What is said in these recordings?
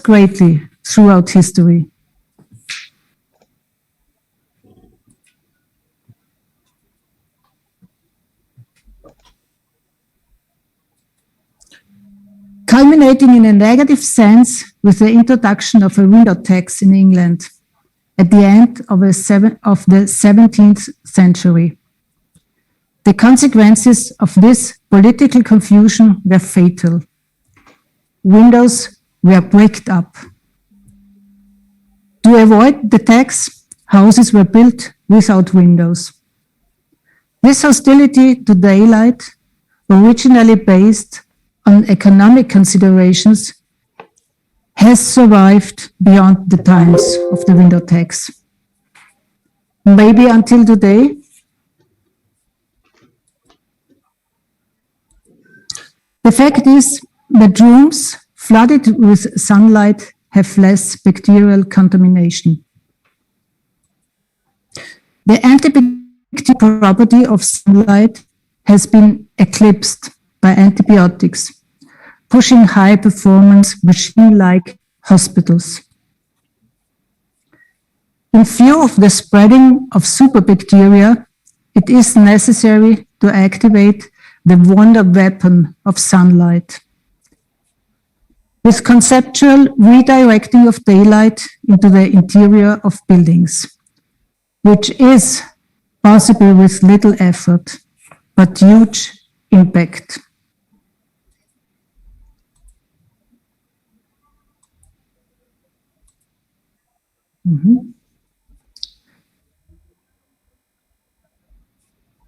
greatly throughout history. Culminating in a negative sense with the introduction of a window tax in England at the end of the 17th century. The consequences of this political confusion were fatal. Windows were bricked up. To avoid the tax, houses were built without windows. This hostility to daylight, originally based on economic considerations, has survived beyond the times of the window tax. Maybe until today. The fact is that rooms flooded with sunlight have less bacterial contamination. The antibacterial property of sunlight has been eclipsed by antibiotics, pushing high-performance machine-like hospitals. In view of the spreading of superbacteria, it is necessary to activate the wonder weapon of sunlight, with conceptual redirecting of daylight into the interior of buildings, which is possible with little effort, but huge impact.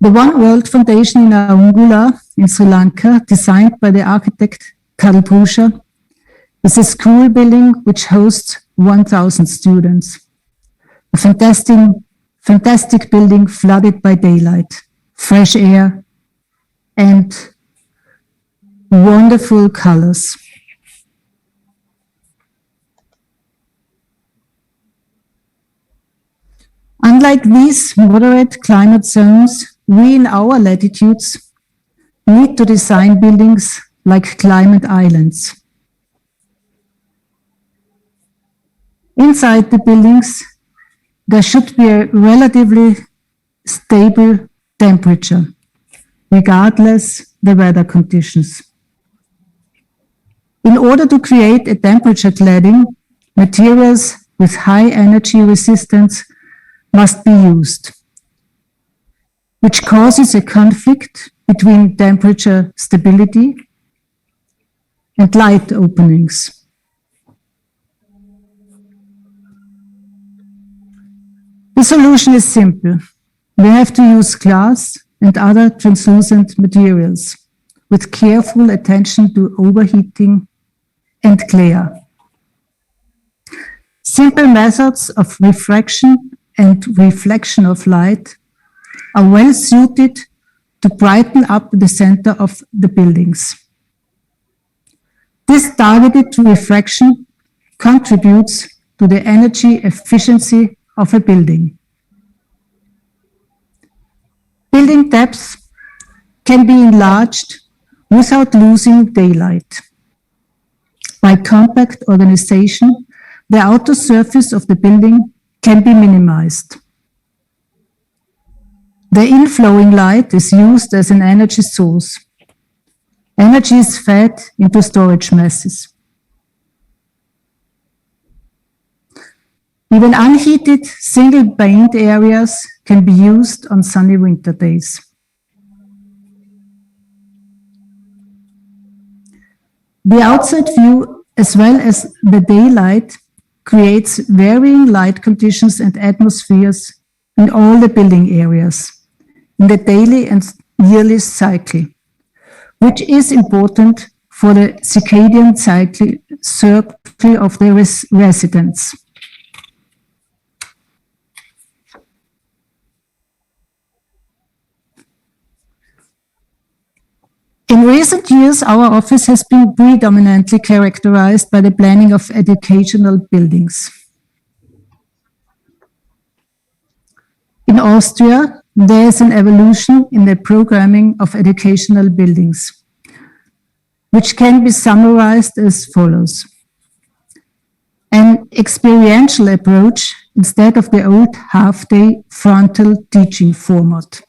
The One World Foundation in Aungula in Sri Lanka, designed by the architect Karl Bruscher, is a school building which hosts 1,000 students. A fantastic building flooded by daylight, fresh air, and wonderful colors. Unlike these moderate climate zones, we in our latitudes need to design buildings like climate islands. Inside the buildings, there should be a relatively stable temperature, regardless the weather conditions. In order to create a temperature cladding, materials with high energy resistance must be used, which causes a conflict between temperature stability and light openings. The solution is simple. We have to use glass and other translucent materials with careful attention to overheating and glare. Simple methods of refraction and reflection of light are well suited to brighten up the center of the buildings. This targeted refraction contributes to the energy efficiency of a building. Building depth can be enlarged without losing daylight. By compact organization, the outer surface of the building can be minimized. The inflowing light is used as an energy source. Energy is fed into storage masses. Even unheated single-paned areas can be used on sunny winter days. The outside view, as well as the daylight, creates varying light conditions and atmospheres in all the building areas, in the daily and yearly cycle, which is important for the circadian circle of the residents. In recent years, our office has been predominantly characterized by the planning of educational buildings. In Austria, there is an evolution in the programming of educational buildings, which can be summarized as follows. experiential approach instead of the old half-day frontal teaching format.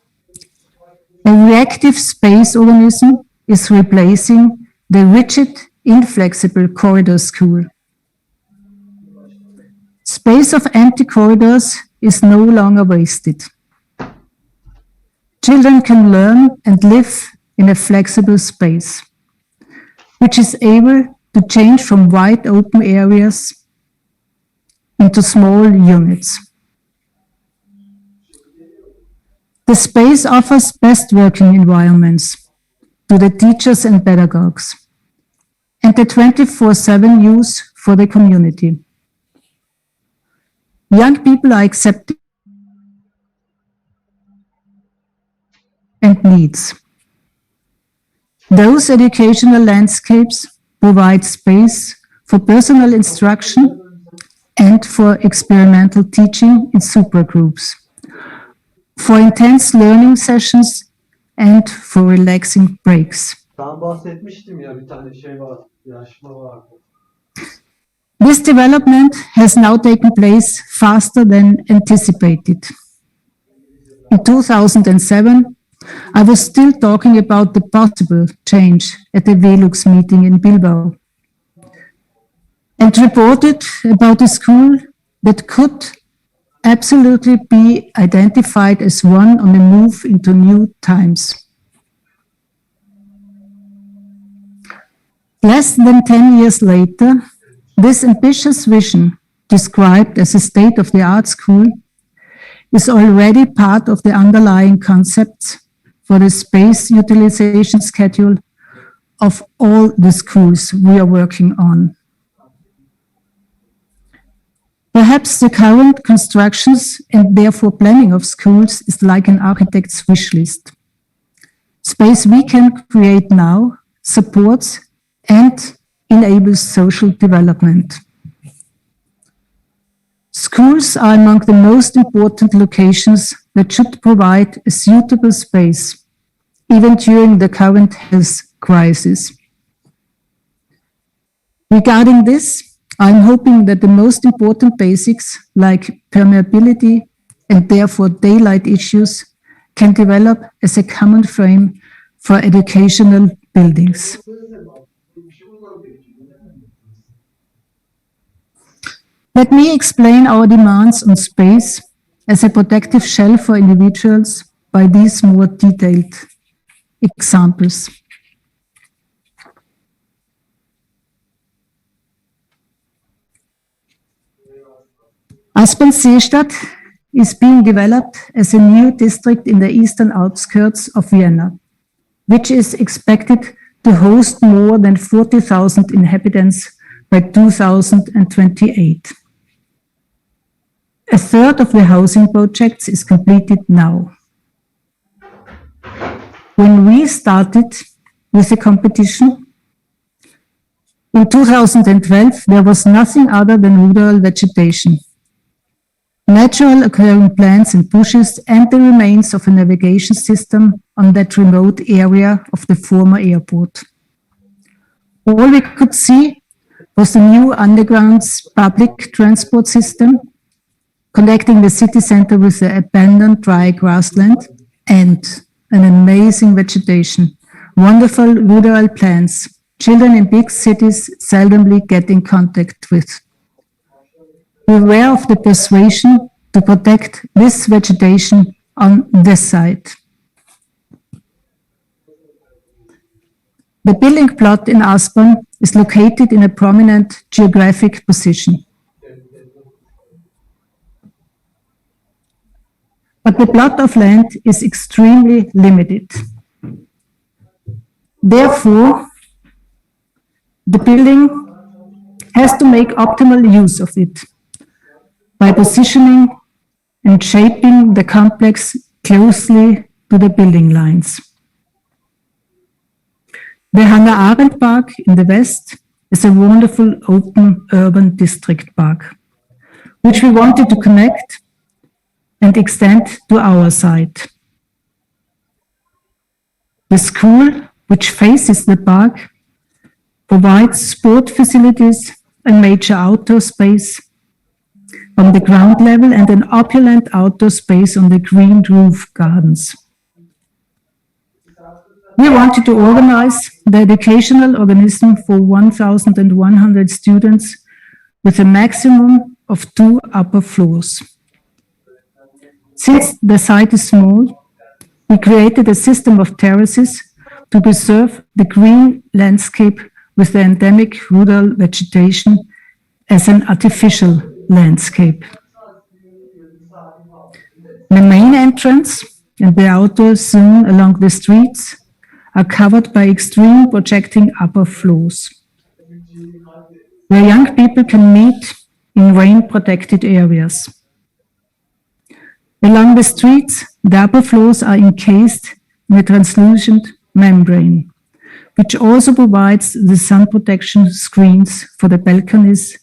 A reactive space organism is replacing the rigid, inflexible corridor school. Space of empty corridors is no longer wasted. Children can learn and live in a flexible space, which is able to change from wide open areas into small units. The space offers best working environments to the teachers and pedagogues, and the 24/7 use for the community. Young people are accepting and needs. Those educational landscapes provide space for personal instruction and for experimental teaching in supergroups, for intense learning sessions and for relaxing breaks. Ben bahsetmiştim ya, bir tane şey var, yarışma vardı. This development has now taken place faster than anticipated. In 2007, I was still talking about the possible change at the Velux meeting in Bilbao, and reported about a school that could absolutely be identified as one on the move into new times. Less than 10 years later, this ambitious vision, described as a state-of-the-art school, is already part of the underlying concepts for the space utilization schedule of all the schools we are working on. Perhaps the current constructions and therefore planning of schools is like an architect's wish list. Space we can create now supports and enables social development. Schools are among the most important locations that should provide a suitable space, even during the current health crisis. Regarding this, I'm hoping that the most important basics, like permeability and therefore daylight issues, can develop as a common frame for educational buildings. Let me explain our demands on space as a protective shell for individuals by these more detailed examples. Aspern-Seestadt is being developed as a new district in the eastern outskirts of Vienna, which is expected to host more than 40,000 inhabitants by 2028. A third of the housing projects is completed now. When we started with the competition, in 2012, there was nothing other than rural vegetation, natural occurring plants and bushes, and the remains of a navigation system on that remote area of the former airport. All we could see was the new underground public transport system connecting the city center with the abandoned dry grassland and an amazing vegetation, wonderful rural plants children in big cities seldomly get in contact with. Beware of the persuasion to protect this vegetation on this site. The building plot in Aspern is located in a prominent geographic position. But the plot of land is extremely limited. Therefore, the building has to make optimal use of it by positioning and shaping the complex closely to the building lines. The Hannah Arendt Park in the west is a wonderful open urban district park, which we wanted to connect and extend to our site. The school, which faces the park, provides sport facilities and major outdoor space on the ground level and an opulent outdoor space on the green roof gardens. We wanted to organize the educational organism for 1,100 students with a maximum of 2 upper floors. Since the site is small, we created a system of terraces to preserve the green landscape with the endemic rural vegetation as an artificial landscape. The main entrance and the outdoor zone along the streets are covered by extreme projecting upper floors, where young people can meet in rain-protected areas. Along the streets, the upper floors are encased in a translucent membrane, which also provides the sun protection screens for the balconies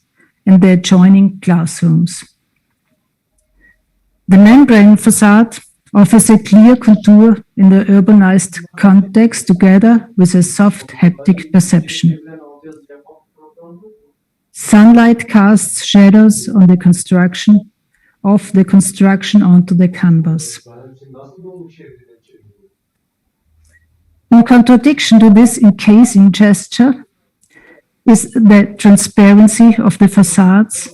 and the adjoining classrooms. The membrane facade offers a clear contour in the urbanized context together with a soft haptic perception. Sunlight casts shadows on the construction onto the canvas. In contradiction to this encasing gesture is the transparency of the facades,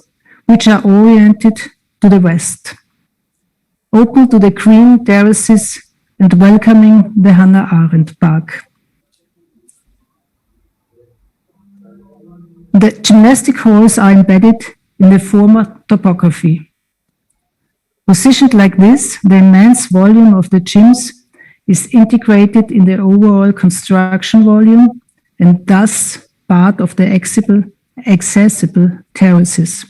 which are oriented to the west, open to the green terraces and welcoming the Hannah Arendt Park. The gymnastic halls are embedded in the former topography. Positioned like this, the immense volume of the gyms is integrated in the overall construction volume and thus part of the accessible terraces.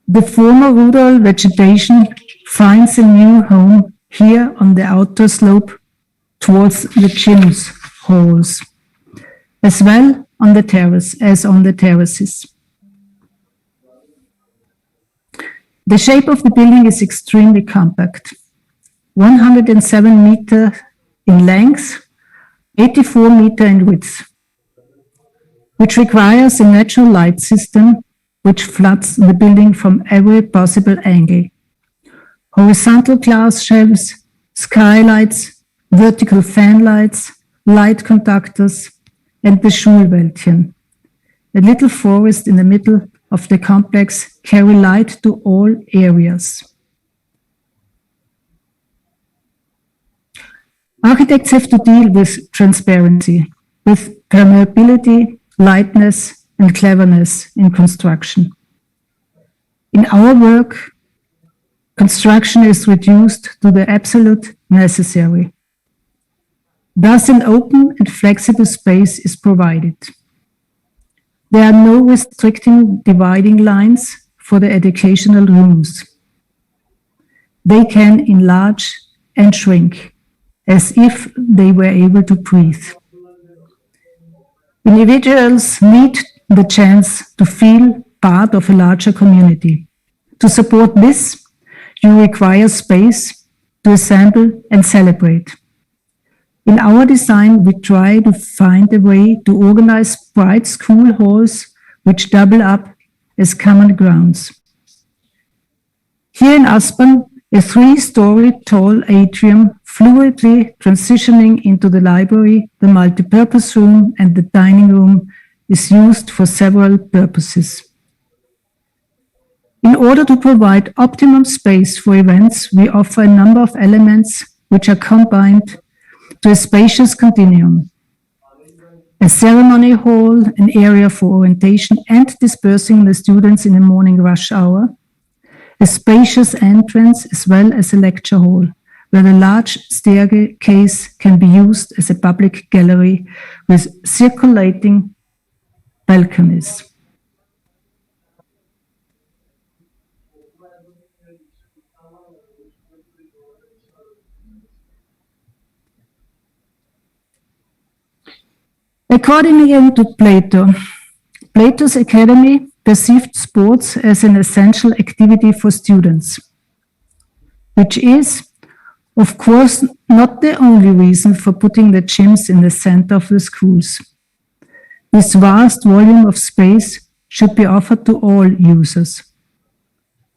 The former rural vegetation finds a new home here on the outdoor slope towards the gyms halls, as well on the terrace as on the terraces. The shape of the building is extremely compact, 107 meters in length, 84 meters in width, which requires a natural light system which floods the building from every possible angle. Horizontal glass shelves, skylights, vertical fan lights, light conductors, and the Schulwäldchen. A little forest in the middle of the complex carry light to all areas. Architects have to deal with transparency, with permeability, lightness, and cleverness in construction. In our work, construction is reduced to the absolute necessary. Thus, an open and flexible space is provided. There are no restricting dividing lines for the educational rooms. They can enlarge and shrink as if they were able to breathe. Individuals need the chance to feel part of a larger community. To support this, you require space to assemble and celebrate. In our design, we try to find a way to organize bright school halls which double up as common grounds. Here in Aspern, a 3-story tall atrium fluidly transitioning into the library, the multipurpose room, and the dining room is used for several purposes. In order to provide optimum space for events, we offer a number of elements which are combined to a spacious continuum. A ceremony hall, an area for orientation and dispersing the students in the morning rush hour, a spacious entrance as well as a lecture hall, where the large staircase can be used as a public gallery with circulating balconies. According to Plato, Plato's academy perceived sports as an essential activity for students, which is, of course, not the only reason for putting the gyms in the center of the schools. This vast volume of space should be offered to all users,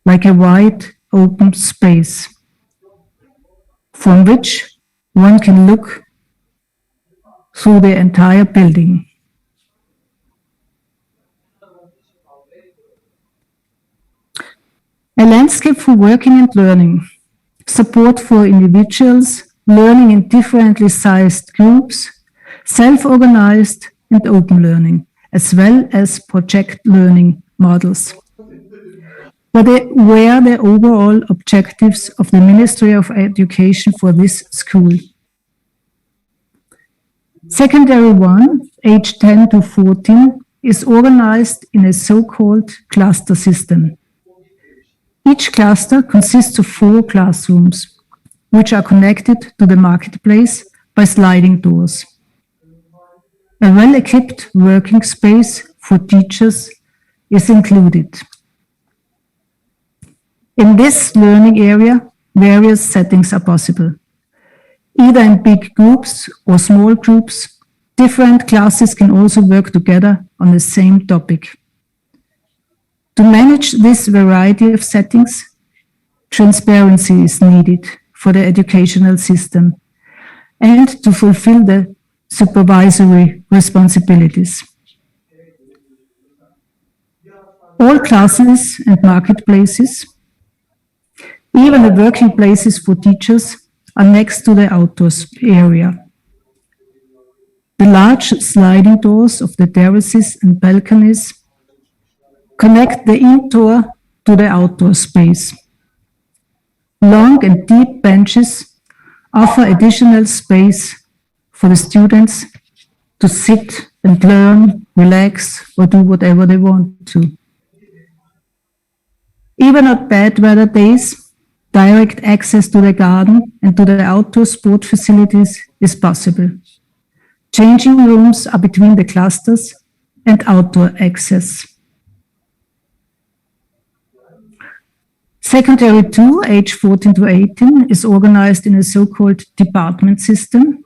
like a wide open space from which one can look through the entire building. A landscape for working and learning, support for individuals, learning in differently sized groups, self-organized and open learning, as well as project learning models. What were the overall objectives of the Ministry of Education for this school? Secondary 1, age 10 to 14, is organized in a so-called cluster system. Each cluster consists of 4 classrooms, which are connected to the marketplace by sliding doors. A well-equipped working space for teachers is included. In this learning area, various settings are possible. Either in big groups or small groups, different classes can also work together on the same topic. To manage this variety of settings, transparency is needed for the educational system and to fulfill the supervisory responsibilities. All classes and marketplaces, even the working places for teachers, are next to the outdoors area. The large sliding doors of the terraces and balconies connect the indoor to the outdoor space. Long and deep benches offer additional space for the students to sit and learn, relax, or do whatever they want to. Even on bad weather days, direct access to the garden and to the outdoor sport facilities is possible. Changing rooms are between the clusters and outdoor access. Secondary 2, age 14 to 18, is organized in a so-called department system.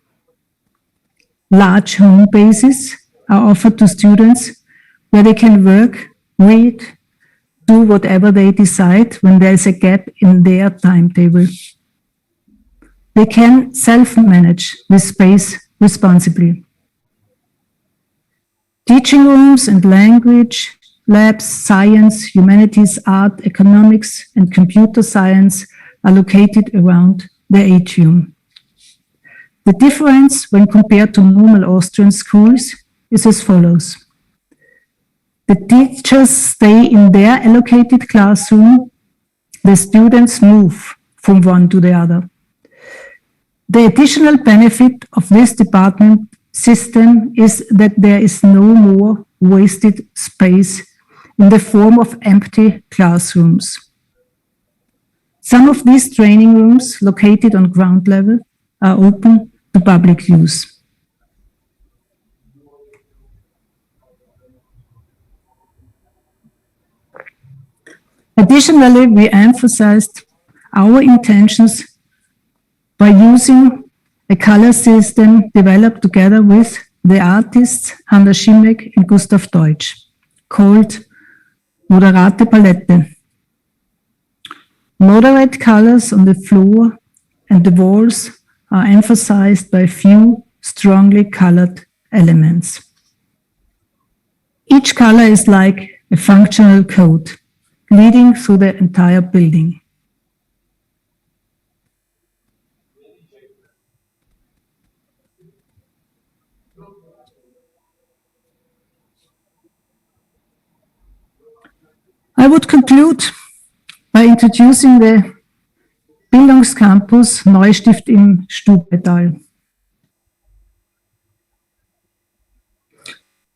Large home bases are offered to students where they can work, read, do whatever they decide when there is a gap in their timetable. They can self-manage this space responsibly. Teaching rooms and language labs, science, humanities, art, economics, and computer science are located around the atrium. The difference when compared to normal Austrian schools is as follows. The teachers stay in their allocated classroom. The students move from one to the other. The additional benefit of this department system is that there is no more wasted space in the form of empty classrooms. Some of these training rooms located on ground level are open to public use. Additionally, we emphasized our intentions by using a color system developed together with the artists Hanna Schimek and Gustav Deutsch, called Moderate Palette. Moderate colors on the floor and the walls are emphasized by few strongly colored elements. Each color is like a functional code leading through the entire building. I would conclude by introducing the Bildungscampus Neustift im Stubetal.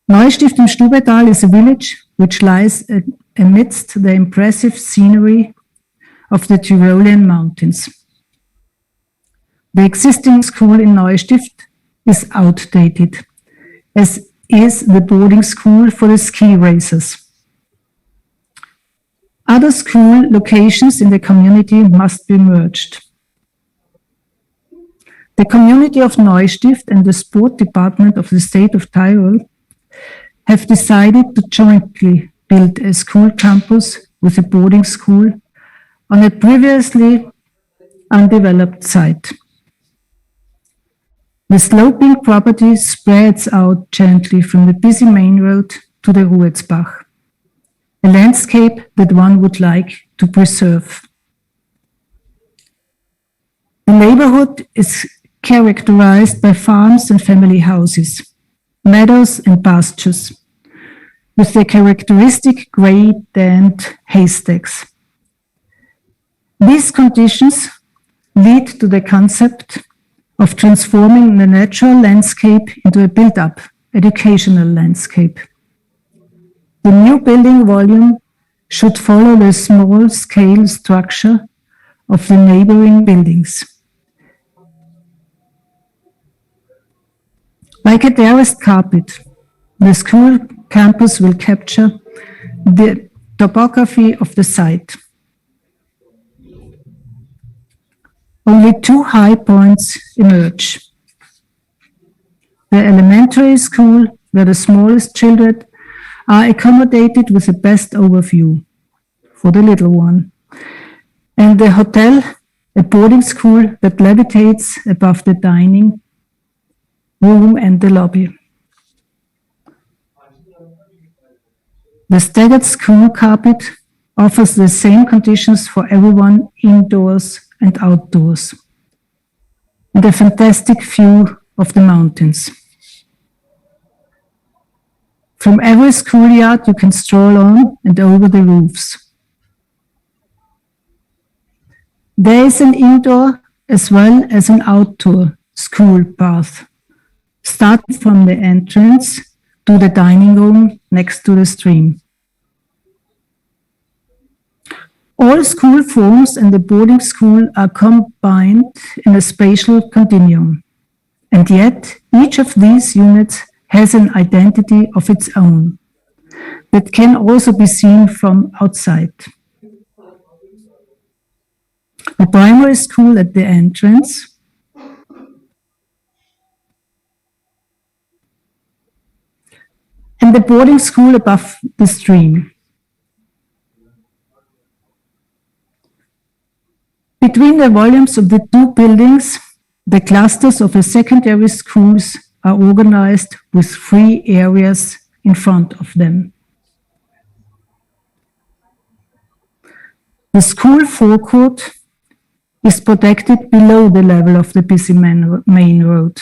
Neustift im Stubetal is a village which lies amidst the impressive scenery of the Tyrolean mountains. The existing school in Neustift is outdated, as is the boarding school for the ski racers. Other school locations in the community must be merged. The community of Neustift and the sport department of the state of Tyrol have decided to jointly built a school campus with a boarding school on a previously undeveloped site. The sloping property spreads out gently from the busy main road to the Ruhetsbach, a landscape that one would like to preserve. The neighborhood is characterized by farms and family houses, meadows and pastures, with the characteristic grey danned haystacks. These conditions lead to the concept of transforming the natural landscape into a built-up educational landscape. The new building volume should follow the small-scale structure of the neighboring buildings. Like a terraced carpet, the school campus will capture the topography of the site. Only two high points emerge. The elementary school, where the smallest children are accommodated with the best overview for the little one, and the hotel, a boarding school that levitates above the dining room and the lobby. The staggered school carpet offers the same conditions for everyone indoors and outdoors, and a fantastic view of the mountains. From every schoolyard you can stroll on and over the roofs. There is an indoor as well as an outdoor school path, starting from the entrance to the dining room next to the stream. All school forms and the boarding school are combined in a spatial continuum, and yet each of these units has an identity of its own that can also be seen from outside. The primary school at the entrance, and the boarding school above the stream. Between the volumes of the two buildings, the clusters of the secondary schools are organized with 3 areas in front of them. The school forecourt is protected below the level of the busy main road.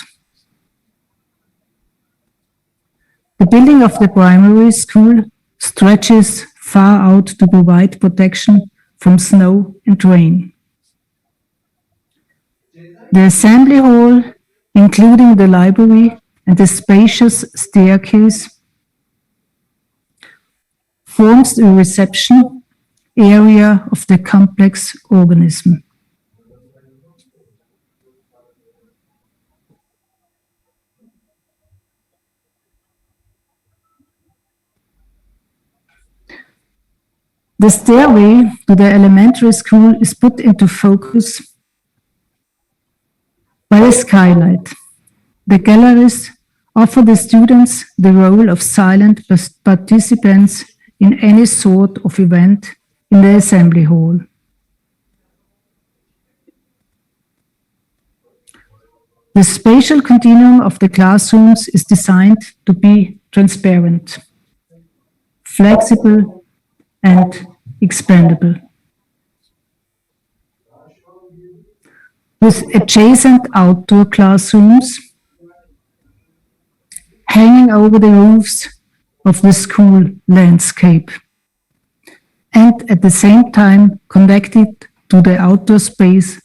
The building of the primary school stretches far out to provide protection from snow and rain. The assembly hall, including the library and the spacious staircase, forms the reception area of the complex organism. The stairway to the elementary school is put into focus by a skylight. The galleries offer the students the role of silent participants in any sort of event in the assembly hall. The spatial continuum of the classrooms is designed to be transparent, flexible, and expandable. With adjacent outdoor classrooms hanging over the roofs of the school landscape, and at the same time connected to the outdoor space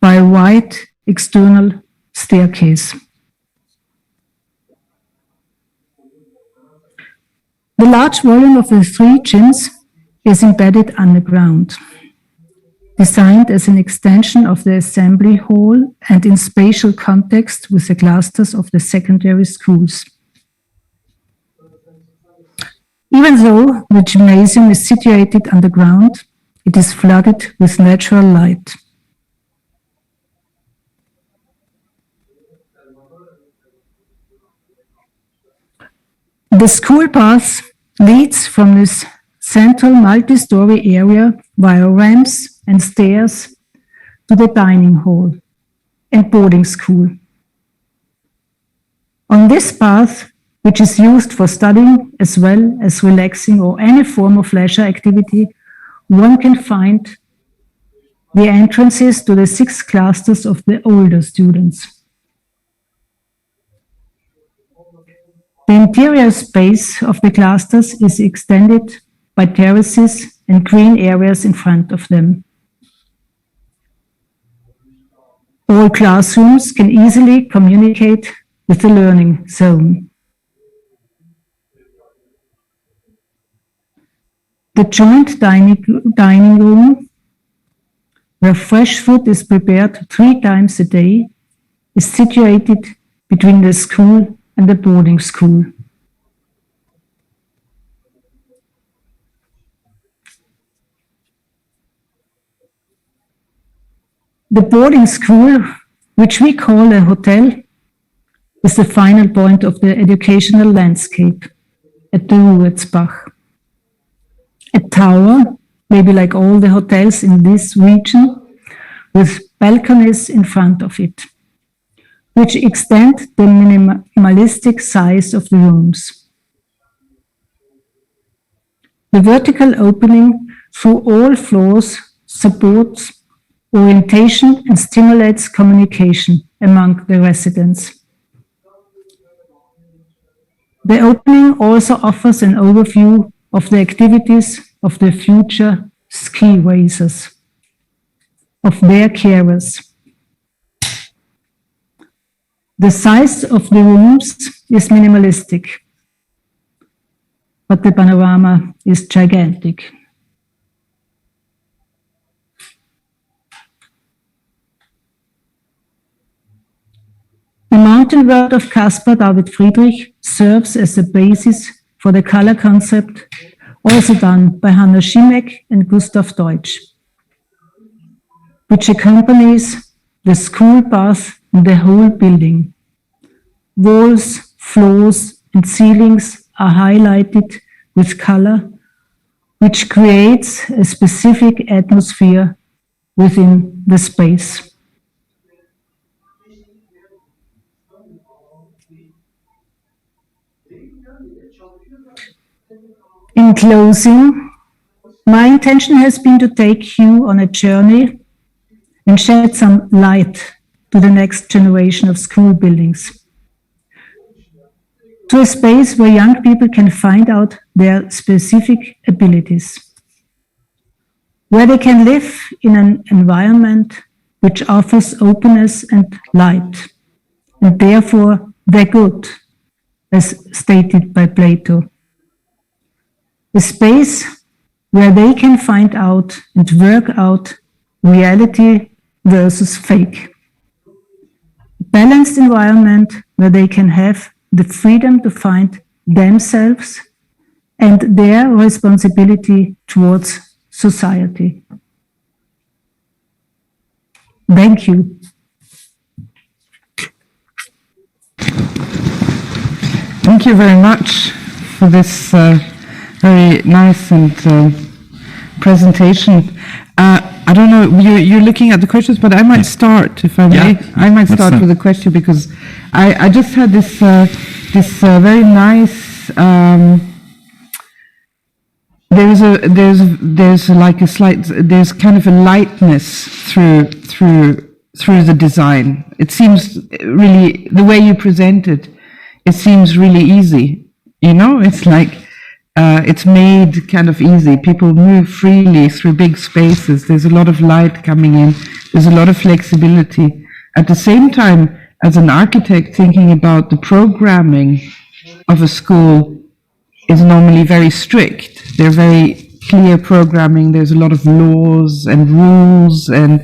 by a wide external staircase. The large volume of the 3 gyms is embedded underground, designed as an extension of the assembly hall and in spatial context with the clusters of the secondary schools. Even though the gymnasium is situated underground, it is flooded with natural light. The school path leads from this central multi-story area via ramps and stairs to the dining hall and boarding school. On this path, which is used for studying as well as relaxing or any form of leisure activity, one can find the entrances to the 6 clusters of the older students. The interior space of the clusters is extended by terraces and green areas in front of them. All classrooms can easily communicate with the learning zone. The joint dining room, where fresh food is prepared 3 times a day, is situated between the school and the boarding school. The boarding school, which we call a hotel, is the final point of the educational landscape at the Ruhrzbach. A tower, maybe like all the hotels in this region, with balconies in front of it, which extend the minimalistic size of the rooms. The vertical opening through all floors supports orientation and stimulates communication among the residents. The opening also offers an overview of the activities of the future ski racers, of their carers. The size of the rooms is minimalistic, but the panorama is gigantic. The mountain world of Caspar David Friedrich serves as a basis for the color concept, also done by Hanna Schimek and Gustav Deutsch, which accompanies the school path in the whole building. Walls, floors, and ceilings are highlighted with color, which creates a specific atmosphere within the space. In closing, my intention has been to take you on a journey and shed some light to the next generation of school buildings, to a space where young people can find out their specific abilities, where they can live in an environment which offers openness and light, and therefore the good, as stated by Plato. A space where they can find out and work out reality versus fake. A balanced environment where they can have the freedom to find themselves and their responsibility towards society. Thank you. Thank you very much for this very nice and presentation. I don't know, you're looking at the questions, but I might start, if I may. Yeah, I might start with a question, because I just had this very nice, there's like a slight, there's kind of a lightness through the design. It seems really, the way you present it, it seems really easy. You know, it's like, it's made kind of easy. People move freely through big spaces. There's a lot of light coming in. There's a lot of flexibility. At the same time, as an architect, thinking about the programming of a school is normally very strict. They're very clear programming. There's a lot of laws and rules and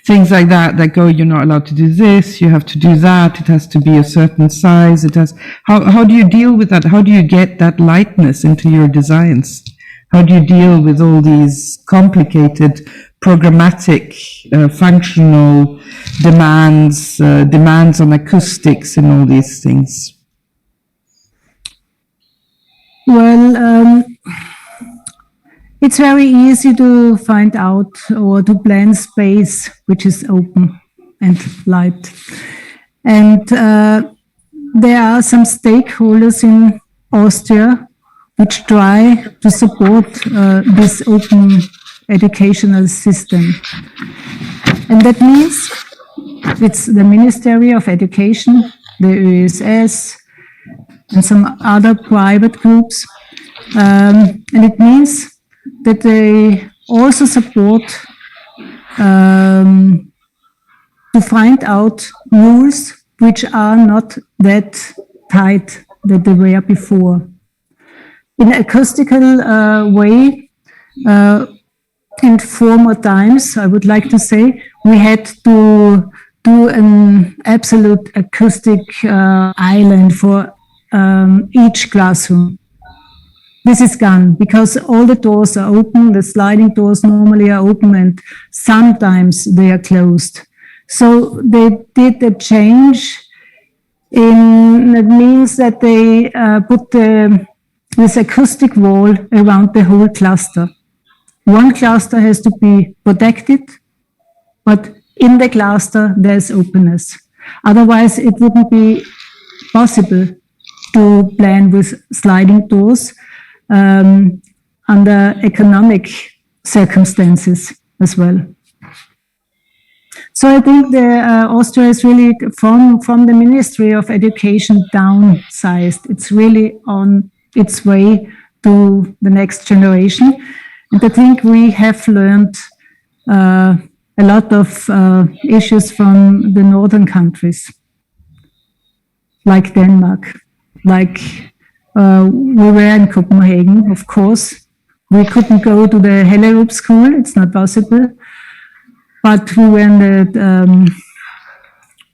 things like that go, you're not allowed to do this, you have to do that, it has to be a certain size, it has, how do you deal with that? How do you get that lightness into your designs? How do you deal with all these complicated programmatic, functional demands, demands on acoustics and all these things? Well, It's very easy to find out or to plan space which is open and light. And there are some stakeholders in Austria which try to support this open educational system. And that means it's the Ministry of Education, the ÖSS, and some other private groups. And it means that they also support to find out rules which are not that tight that they were before. In acoustical way, in former times, I would like to say, we had to do an absolute acoustic island for each classroom. This is gone because all the doors are open, the sliding doors normally are open and sometimes they are closed. So they did a change it means that they put this acoustic wall around the whole cluster. One cluster has to be protected, but in the cluster there's openness. Otherwise it wouldn't be possible to plan with sliding doors under economic circumstances as well. So I think Austria is really from the Ministry of Education downsized. It's really on its way to the next generation. And I think we have learned a lot of issues from the northern countries, like Denmark, like we were in Copenhagen, of course. We couldn't go to the Hellerup school, it's not possible. But we were in the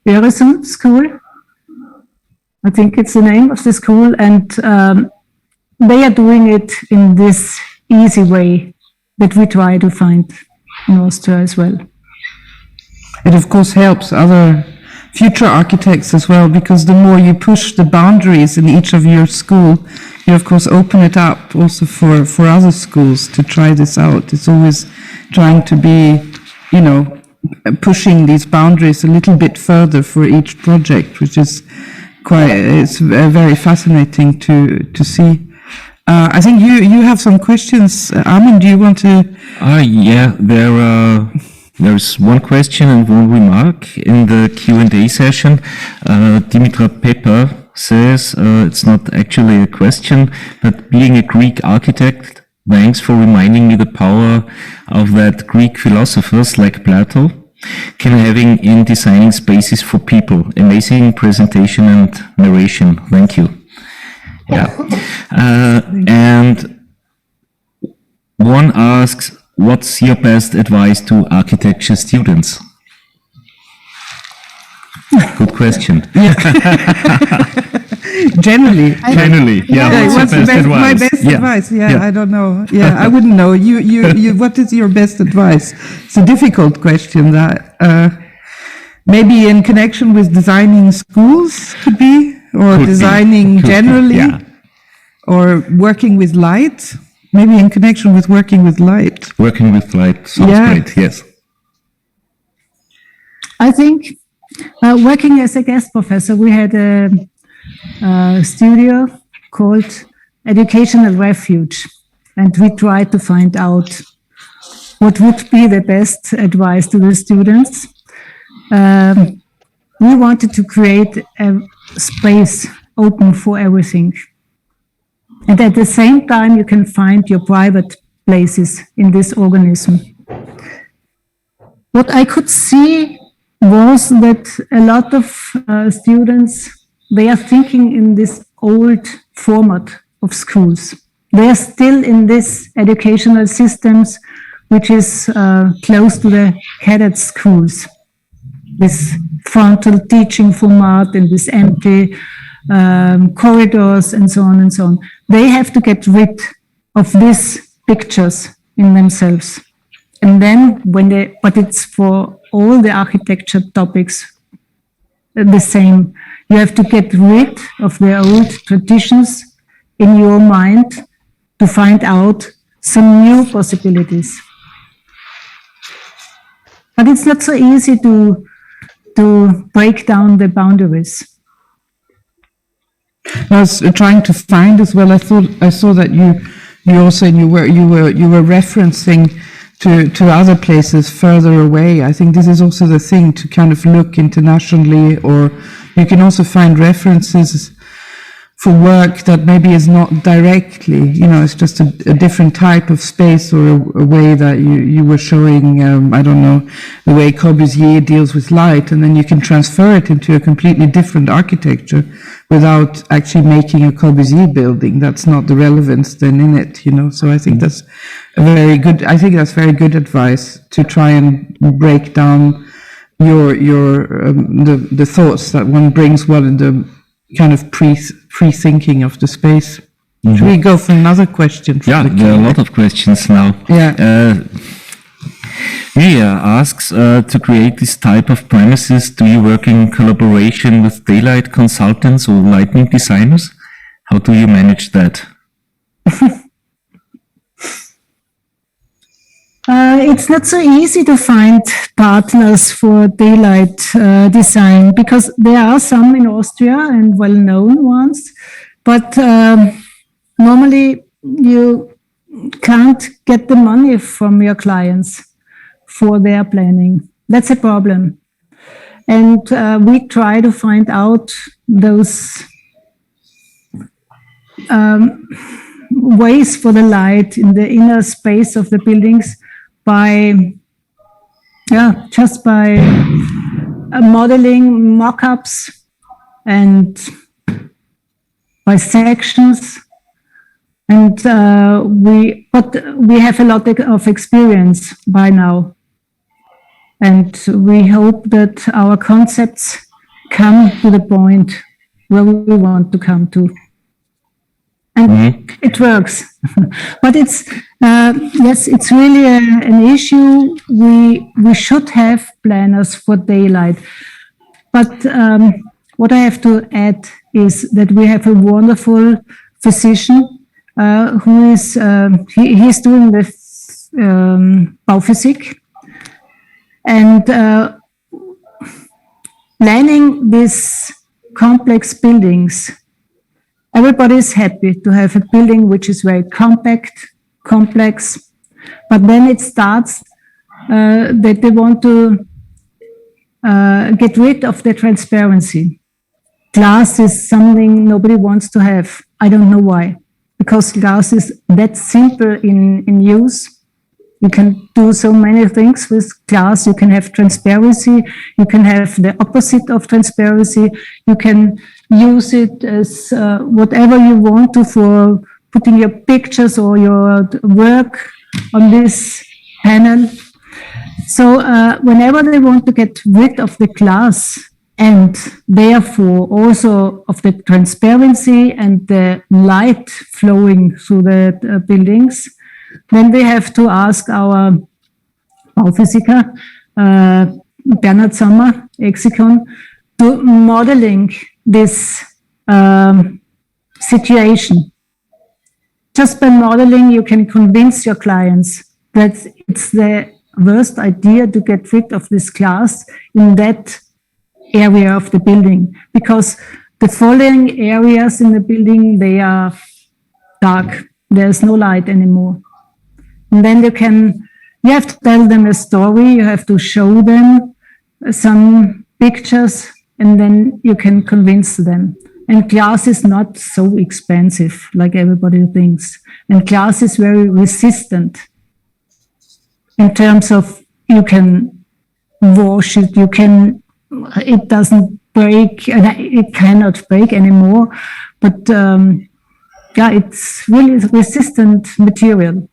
Øresund school, I think it's the name of the school, and they are doing it in this easy way that we try to find in Austria as well. It of course helps other future architects as well, because the more you push the boundaries in each of your school, you of course open it up also for other schools to try this out. It's always trying to be, pushing these boundaries a little bit further for each project, which is it's very fascinating to see. I think you have some questions. Armin, do you want to? Yeah, there's one question and one remark in the Q&A session. Dimitra Pepper says it's not actually a question, but being a Greek architect, thanks for reminding me the power of that Greek philosophers like Plato can having in designing spaces for people. Amazing presentation and narration. Thank you. Yeah. And one asks, what's your best advice to architecture students? Good question. Generally, yeah. What's my best advice? Yeah, I don't know. Yeah, I wouldn't know. You. What is your best advice? It's a difficult question. Maybe in connection with designing schools could be, or could designing be. Generally, yeah. Or working with light. Maybe in connection with working with light. Working with light sounds great. Yes. I think working as a guest professor, we had a studio called Educational Refuge, and we tried to find out what would be the best advice to the students. We wanted to create a space open for everything, and at the same time you can find your private places in this organism. What I could see was that a lot of students, they are thinking in this old format of schools. They are still in this educational systems, which is close to the cadet schools. This frontal teaching format and this empty corridors and so on and so on. They have to get rid of these pictures in themselves. And then but it's for all the architecture topics the same. You have to get rid of the old traditions in your mind to find out some new possibilities. But it's not so easy to break down the boundaries. I was trying to find as well. I saw that you also you were referencing to other places further away. I think this is also the thing, to kind of look internationally, or you can also find references for work that maybe is not directly, it's just a different type of space, or a way that you were showing, I don't know, the way Corbusier deals with light, and then you can transfer it into a completely different architecture without actually making a Corbusier building. That's not the relevance then in it, So I think that's very good advice, to try and break down the thoughts that one brings, what the kind of pre-thinking of the space. Mm-hmm. Should we go for another question? Yeah, there are a lot of questions now. Yeah. Mia asks, to create this type of premises, do you work in collaboration with daylight consultants or lighting designers? How do you manage that? It's not so easy to find partners for daylight design, because there are some in Austria and well-known ones, but normally you can't get the money from your clients for their planning. That's a problem. And we try to find out those ways for the light in the inner space of the buildings by modeling mock-ups and by sections. And we have a lot of experience by now. And we hope that our concepts come to the point where we want to come to. And it works. But it's really an issue. We should have planners for daylight. But what I have to add is that we have a wonderful physician who is he's doing the Bauphysik, and planning these complex buildings. Everybody is happy to have a building which is very compact, complex, but then it starts that they want to get rid of the transparency. Glass is something nobody wants to have. I don't know why, because glass is that simple in use. You can do so many things with glass. You can have transparency. You can have the opposite of transparency. You can use it as whatever you want to, for putting your pictures or your work on this panel. So whenever they want to get rid of the glass, and therefore also of the transparency and the light flowing through the buildings, then we have to ask our Bauphysiker, Bernhard Sommer, Exicon, to modeling this situation. Just by modeling, you can convince your clients that it's the worst idea to get rid of this glass in that area of the building, because the following areas in the building, they are dark. There's no light anymore. And then you have to tell them a story, you have to show them some pictures, and then you can convince them. And glass is not so expensive like everybody thinks. And glass is very resistant in terms of you can wash it, it doesn't break, it cannot break anymore. But it's really resistant material.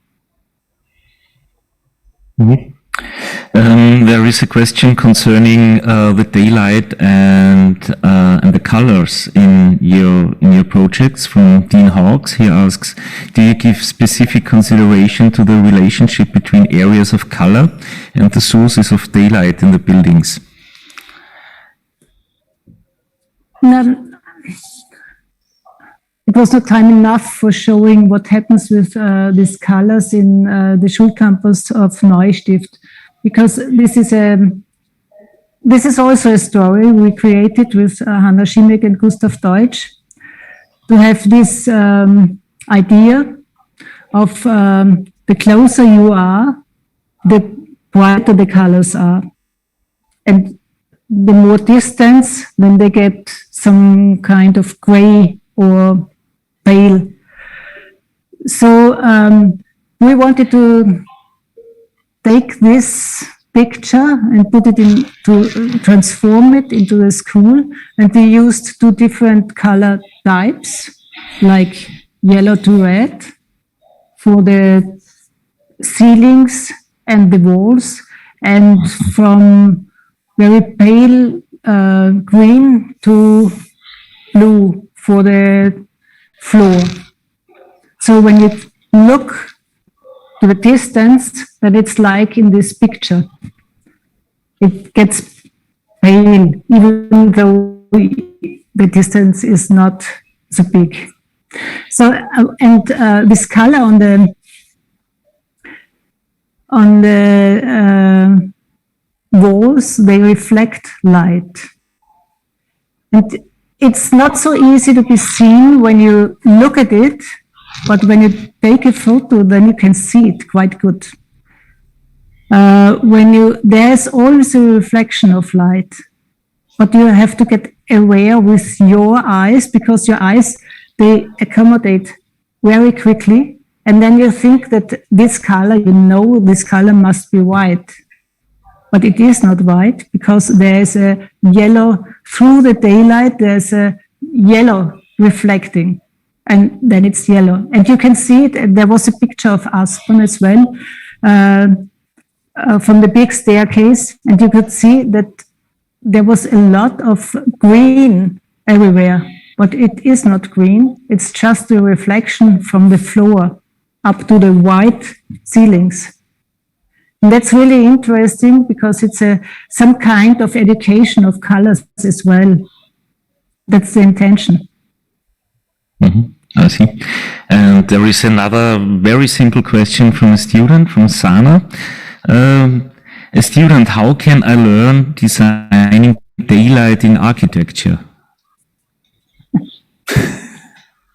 There is a question concerning the daylight and the colors in your projects from Dean Hawkes. He asks, do you give specific consideration to the relationship between areas of color and the sources of daylight in the buildings? it was not time enough for showing what happens with these colors in the Schulcampus of Neustift, because this is also a story we created with Hanna Schimek and Gustav Deutsch, to have this idea of the closer you are, the brighter the colors are. And the more distance, then they get some kind of gray or pale. So we wanted to take this picture and put it in, to transform it into the school. And we used two different color types, like yellow to red for the ceilings and the walls, and from very pale green to blue for the floor. So when you look to the distance, then it's like in this picture. It gets pale, even though the distance is not so big. So, this color on the walls, they reflect light. And it's not so easy to be seen when you look at it, but when you take a photo, then you can see it quite good. There's always a reflection of light, but you have to get aware with your eyes, because your eyes, they accommodate very quickly. And then you think that this color, this color must be white. But it is not white, because there's a yellow, through the daylight, there's a yellow reflecting, and then it's yellow. And you can see it, there was a picture of Aspen as well, from the big staircase, and you could see that there was a lot of green everywhere, but it is not green, it's just a reflection from the floor up to the white ceilings. And that's really interesting, because it's some kind of education of colors as well. That's the intention. Mm-hmm. I see. And there is another very simple question from a student, from Sana. A student, how can I learn designing daylight in architecture?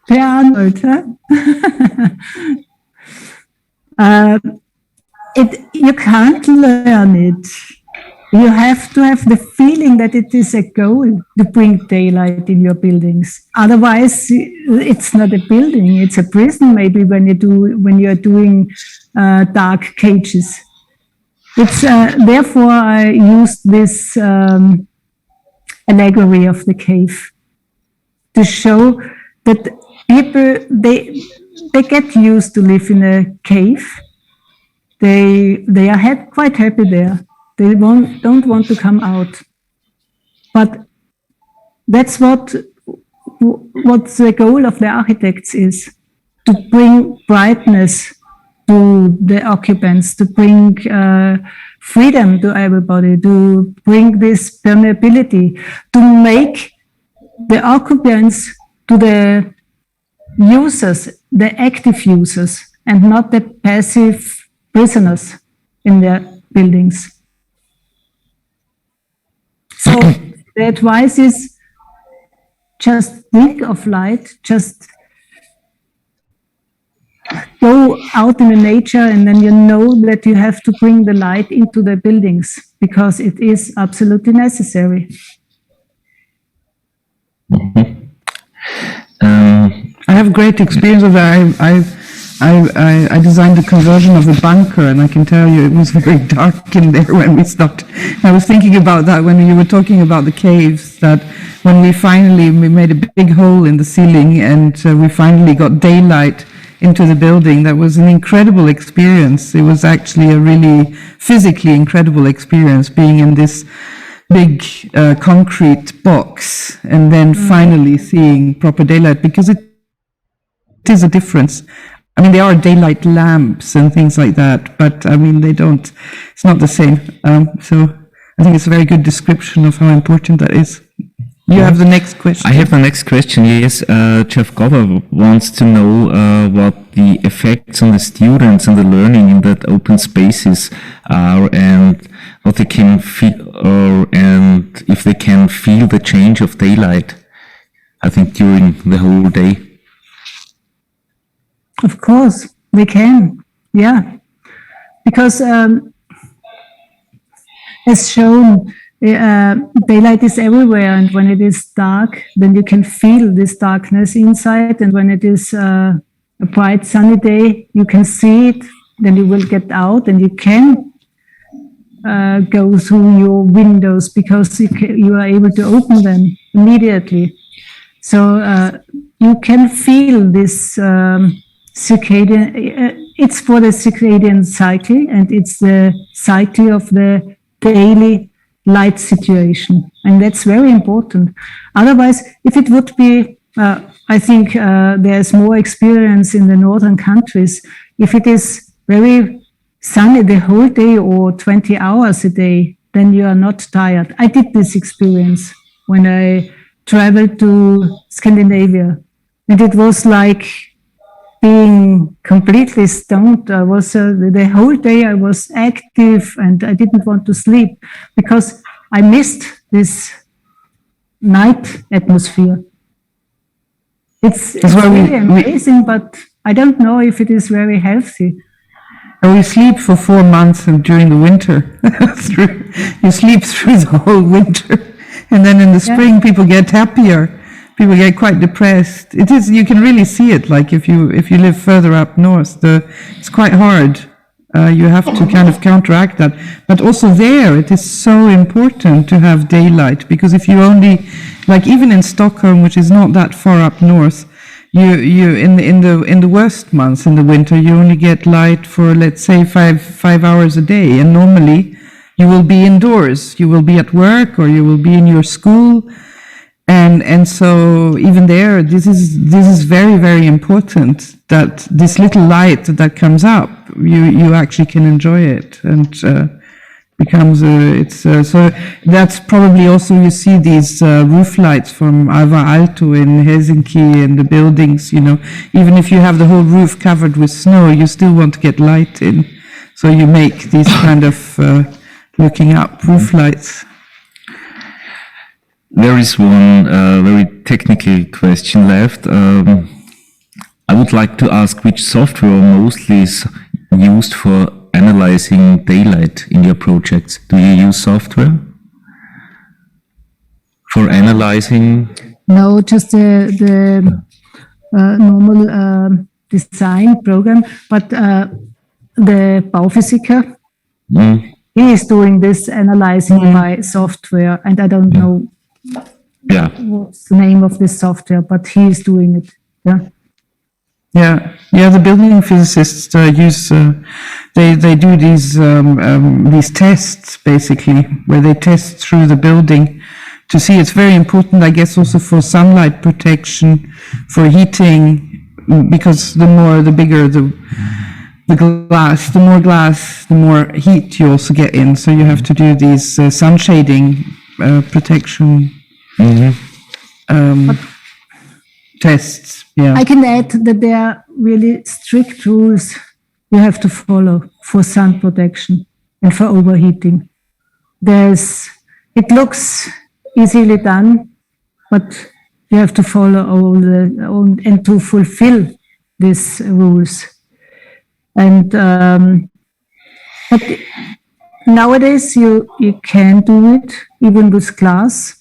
Per Arnold, huh? You can't learn it. You have to have the feeling that it is a goal to bring daylight in your buildings. Otherwise, it's not a building; it's a prison. Maybe when you are doing dark cages. It's therefore I used this allegory of the cave to show that people they get used to live in a cave. They are quite happy there. They don't want to come out. But that's what the goal of the architects is, to bring brightness to the occupants, to bring freedom to everybody, to bring this permeability, to make the occupants to the users, the active users, and not the passive prisoners in their buildings. So the advice is, just think of light, just go out in the nature, and then you know that you have to bring the light into the buildings, because it is absolutely necessary. Mm-hmm. I have great experience with that. I designed the conversion of the bunker, and I can tell you it was very dark in there when we stopped. I was thinking about that when you were talking about the caves, that when we made a big hole in the ceiling, and we finally got daylight into the building. That was an incredible experience. It was actually a really physically incredible experience, being in this big concrete box and then finally seeing proper daylight, because it is a difference. I mean, there are daylight lamps and things like that, but I mean, it's not the same. So I think it's a very good description of how important that is. You have the next question. I have the next question. Yes, Jeff Gover wants to know what the effects on the students and the learning in that open spaces are, and what they can feel, and if they can feel the change of daylight. I think during the whole day. Of course, they can. Yeah, because as shown, daylight is everywhere, and when it is dark, then you can feel this darkness inside, and when it is a bright sunny day, you can see it, then you will get out and you can go through your windows because you are able to open them immediately. So you can feel this circadian, it's for the circadian cycle, and it's the cycle of the daily light situation, and that's very important. Otherwise, if it would be, I think there's more experience in the northern countries. If it is very sunny the whole day or 20 hours a day, then you are not tired. I did this experience when I traveled to Scandinavia, and it was like being completely stoned. I was the whole day I was active and I didn't want to sleep because I missed this night atmosphere. It's really amazing, but I don't know if it is very healthy. We sleep for 4 months and during the winter. You sleep through the whole winter, and then in the spring people get happier. People get quite depressed. It is, you can really see it, like if you live further up north, it's quite hard. You have to kind of counteract that. But also there, it is so important to have daylight, because if you only, like even in Stockholm, which is not that far up north, you in the worst months in the winter, you only get light for, let's say, five hours a day, and normally you will be indoors. You will be at work or you will be in your school. And so even there, this is very, very important, that this little light that comes up, you actually can enjoy it, and becomes so that's probably also, you see these roof lights from Alvar Aalto in Helsinki and the buildings, even if you have the whole roof covered with snow, you still want to get light in, so you make these kind of looking up roof lights. There is one very technical question left. I would like to ask which software mostly is used for analyzing daylight in your projects. Do you use software for analyzing? No, just the normal design program, but the Bauphysiker, he is doing this analyzing by software, and I don't know what's the name of this software, but he is doing it. Yeah. The building physicists use. They do these tests basically, where they test through the building to see. It's very important, I guess, also for sunlight protection, for heating, because the bigger the glass, the more glass, the more heat you also get in. So you have to do these sun shading protection tests. Yeah. I can add that there are really strict rules you have to follow for sun protection and for overheating. It looks easily done, but you have to follow all and to fulfill these rules. And but nowadays you can do it even with glass.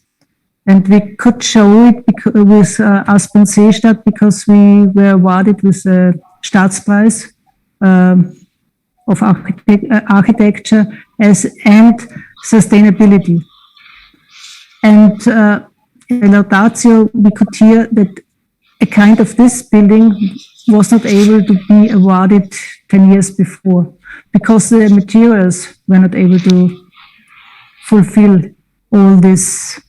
And we could show it with Aspern-Seestadt because we were awarded with a Staatspreis of architecture and sustainability. And in Laudatio, we could hear that a kind of this building was not able to be awarded 10 years before because the materials were not able to fulfill all these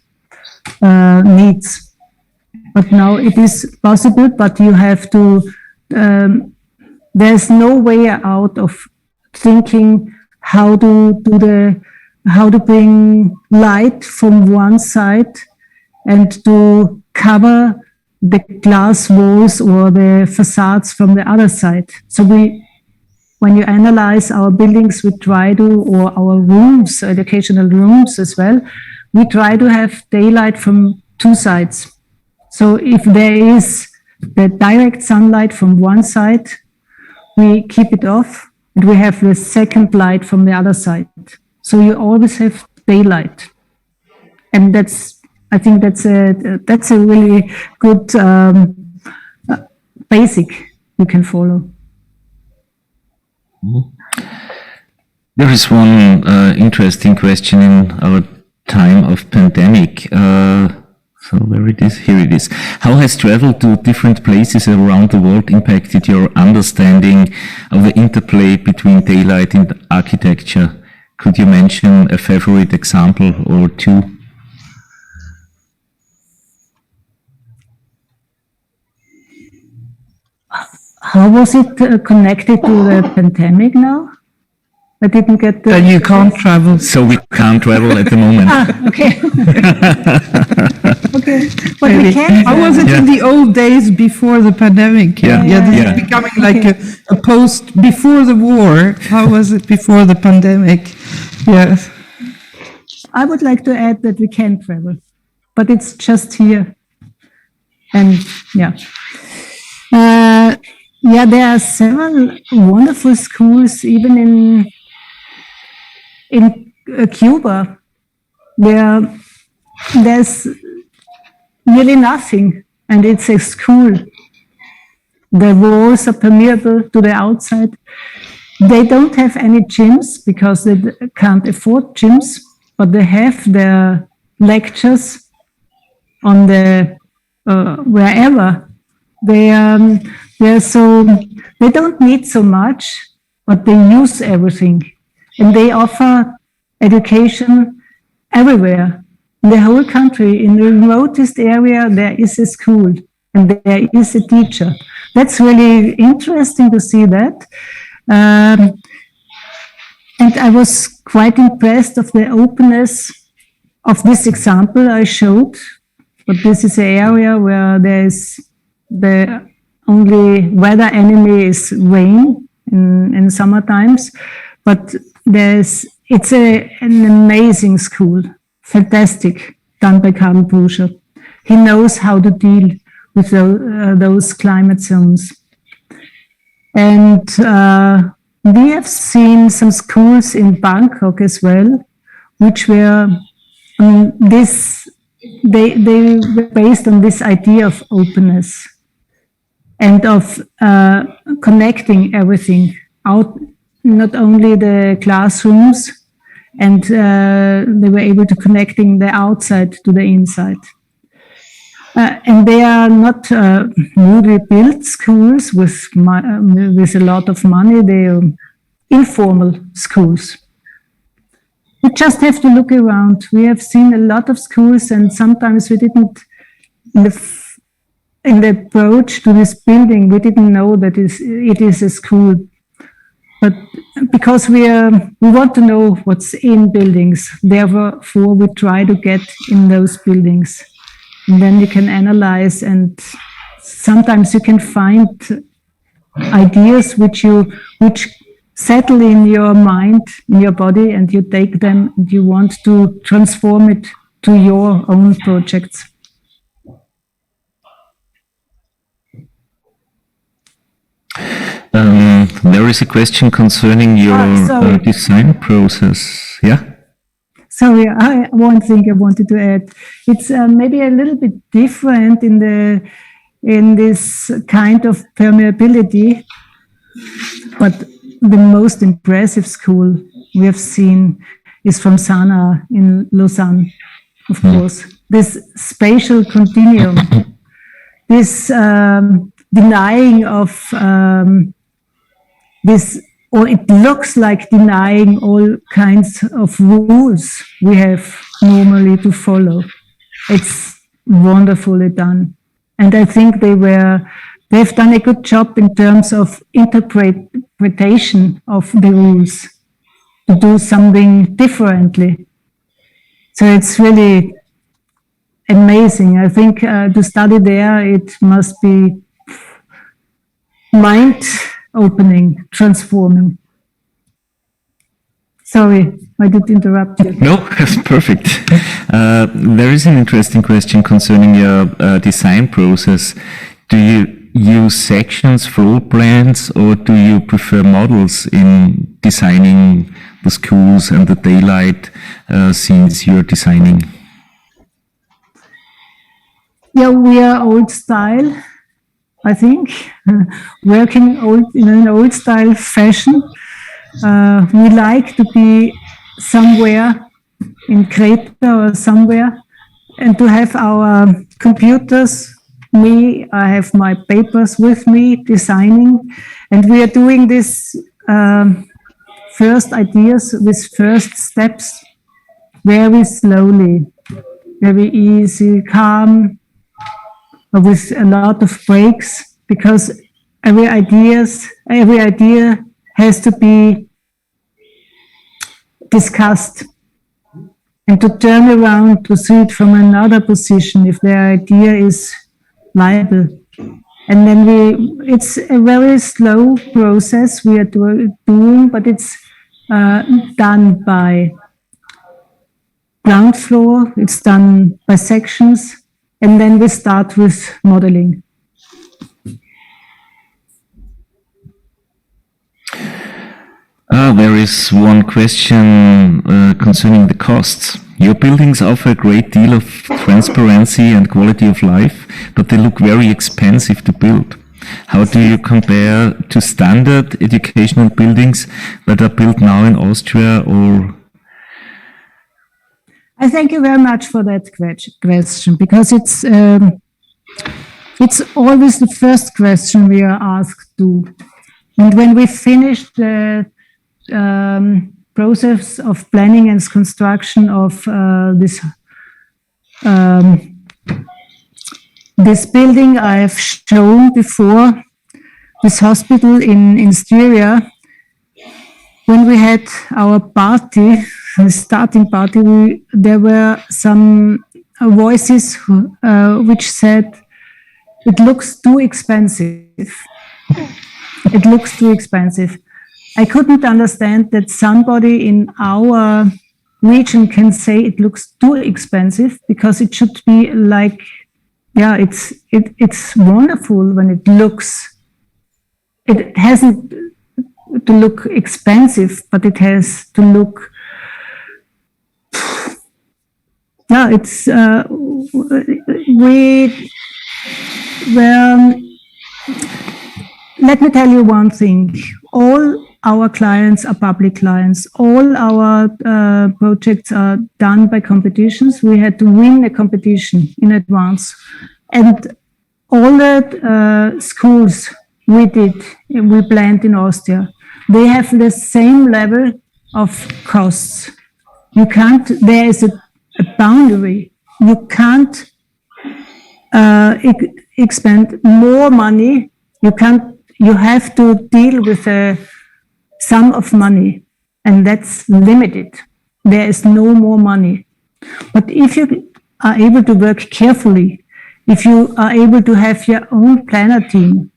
needs. But now it is possible, but you have to, there's no way out of thinking how to bring light from one side and to cover the glass walls or the facades from the other side. So when you analyze our buildings, we try to, or our rooms, educational rooms as well, we try to have daylight from two sides. So if there is the direct sunlight from one side, we keep it off, and we have the second light from the other side. So you always have daylight. And I think that's a really good basic you can follow. There is one interesting question in our time of pandemic. So where it is? Here it is. How has travel to different places around the world impacted your understanding of the interplay between daylight and architecture? Could you mention a favorite example or two? How was it connected to the pandemic now? I didn't get the... That you can't travel. So we can't travel at the moment. Okay. Okay. But we can. How was it in the old days before the pandemic? This is becoming like a post before the war. How was it before the pandemic? Yes. I would like to add that we can travel, but it's just here. And there are several wonderful schools, even in Cuba, where there's nearly nothing, and it's a school. The walls are permeable to the outside. They don't have any gyms because they can't afford gyms, but they have their lectures on the wherever. They don't need so much, but they use everything, and they offer education everywhere in the whole country. In the remotest area, there is a school and there is a teacher. That's really interesting to see that. And I was quite impressed of the openness of this example I showed. But this is an area where there's the only weather enemy is rain in summer times. But it's an amazing school, fantastic, done by Karl Bruscher. He knows how to deal with those climate zones. And we have seen some schools in Bangkok as well, which were they were based on this idea of openness and of connecting everything out, not only the classrooms, and they were able to connecting the outside to the inside. And they are not newly built schools with a lot of money. They are informal schools. We just have to look around. We have seen a lot of schools, and sometimes we didn't, in the approach to this building, we didn't know that it is a school. But because we want to know what's in buildings, therefore we try to get in those buildings. And then you can analyze, and sometimes you can find ideas which settle in your mind, in your body, and you take them and you want to transform it to your own projects. There is a question concerning your design process. Yeah? Sorry, one thing I wanted to add. It's maybe a little bit different in this kind of permeability, but the most impressive school we have seen is from Sana in Lausanne, of course. This spatial continuum, this denying of this, or it looks like denying all kinds of rules we have normally to follow. It's wonderfully done. And I think they've done a good job in terms of interpretation of the rules, to do something differently. So it's really amazing. I think to study there, it must be mind-opening, transforming. Sorry, I did interrupt you. No, that's perfect. There is an interesting question concerning your design process. Do you use sections, floor plans, or do you prefer models in designing the schools and the daylight scenes you're designing? Yeah, we are old style, I think, working in an old style fashion. We like to be somewhere in Creta or somewhere and to have our computers. I have my papers with me designing, and we are doing this first ideas with first steps very slowly, very easy, calm, with a lot of breaks, because every idea has to be discussed and to turn around to see it from another position if the idea is liable. And then it's a very slow process we are doing, but it's done by ground floor, it's done by sections, and then we start with modeling. There is one question concerning the costs. Your buildings offer a great deal of transparency and quality of life, but they look very expensive to build. How do you compare to standard educational buildings that are built now in Austria? Or I thank you very much for that question, because it's always the first question we are asked to. And when we finish the process of planning and construction of this building I have shown before, this hospital in Styria, when we had our party, the starting party, there were some voices which said, it looks too expensive. It looks too expensive. I couldn't understand that somebody in our region can say it looks too expensive, because it should be like, yeah, it's wonderful when it looks. It hasn't to look expensive, but it has to look. Yeah, it's let me tell you one thing. All our clients are public clients. All our projects are done by competitions. We had to win a competition in advance. And all the schools we planned in Austria, they have the same level of costs. You can't, there is a boundary. You can't expend more money. You have to deal with a sum of money, and that's limited. There is no more money. But if you are able to work carefully, if you are able to have your own planner team,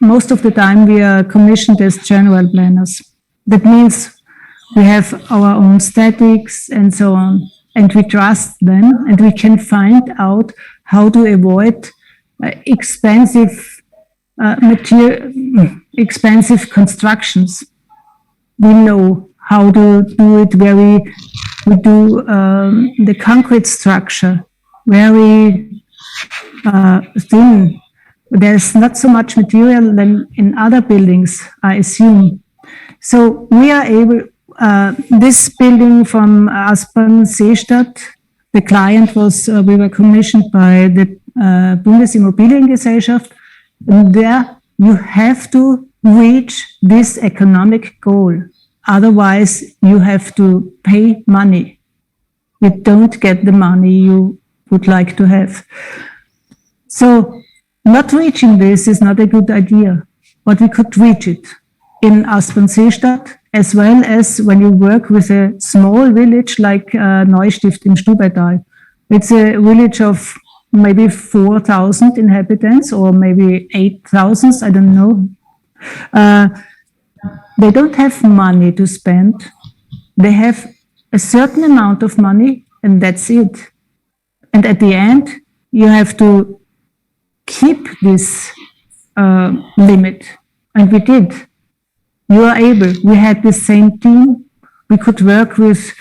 most of the time we are commissioned as general planners. That means we have our own statics and so on, and we trust them, and we can find out how to avoid expensive expensive constructions. We know how to do it we do the concrete structure very thin. There's not so much material than in other buildings, I assume. So we are able, this building from Hausmannstätten'de, the client we were commissioned by the Bundesimmobiliengesellschaft. And there you have to reach this economic goal. Otherwise, you have to pay money. You don't get the money you would like to have. So not reaching this is not a good idea, but we could reach it in Hausmannstätten'de, as well as when you work with a small village like Neustift in Stubaital. It's a village of maybe 4,000 inhabitants or maybe 8,000, I don't know. They don't have money to spend. They have a certain amount of money and that's it. And at the end, you have to keep this limit. And we did. You are able. We had the same team. We could work with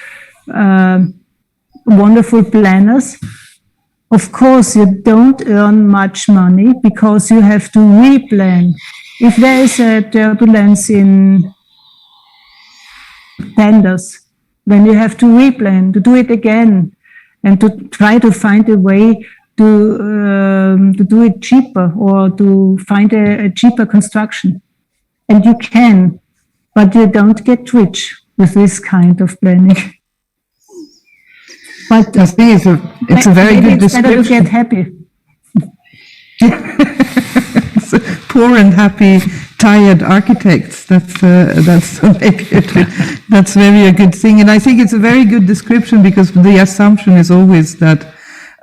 wonderful planners. Of course, you don't earn much money because you have to replan. If there is a turbulence in tenders, then you have to replan, to do it again, and to try to find a way to do it cheaper or to find a cheaper construction. And you can, but you don't get rich with this kind of planning. But I think it's a very good it's better to description. get happy. Poor and happy, tired architects. That's very a good thing, and I think it's a very good description because the assumption is always that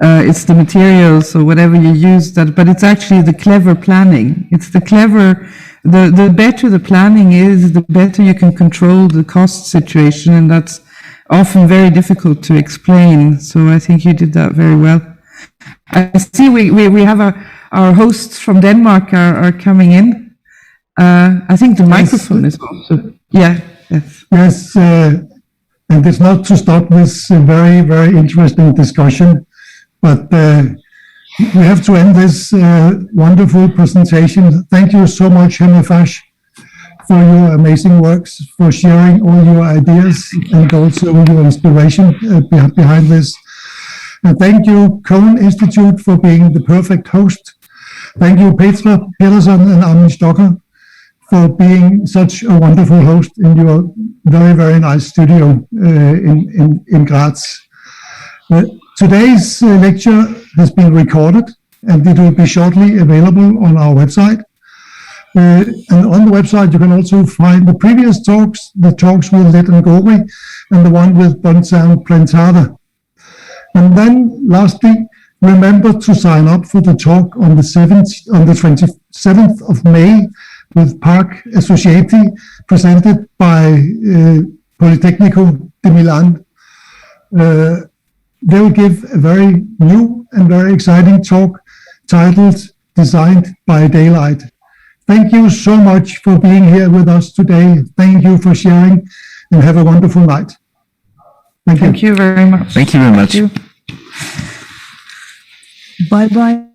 it's the materials or whatever you use that, but it's actually the clever planning. It's the clever. The better the planning is, the better you can control the cost situation, and that's often very difficult to explain. So I think you did that very well. I see we have our hosts from Denmark are coming in. I think the microphone is also, yes. Yes, and it's not to stop this very, very interesting discussion, but we have to end this wonderful presentation. Thank you so much, Hemma Fasch, for your amazing works, for sharing all your ideas and also your inspiration behind this. And thank you, Cohen Institute, for being the perfect host. Thank you, Petra Pedersen and Armin Stocker, for being such a wonderful host in your very, very nice studio in Graz. Today's lecture has been recorded and it will be shortly available on our website. And on the website, you can also find the previous talks, the talks with Let and Gori, and the one with Bonsan Plantada. And then, lastly, remember to sign up for the talk on the 27th of May with Park Associati, presented by Politecnico di Milan. They will give a very new and very exciting talk titled Designed by Daylight. Thank you so much for being here with us today. Thank you for sharing and have a wonderful night. Thank you. Thank you very much. Thank you very much. Thank you. Bye-bye.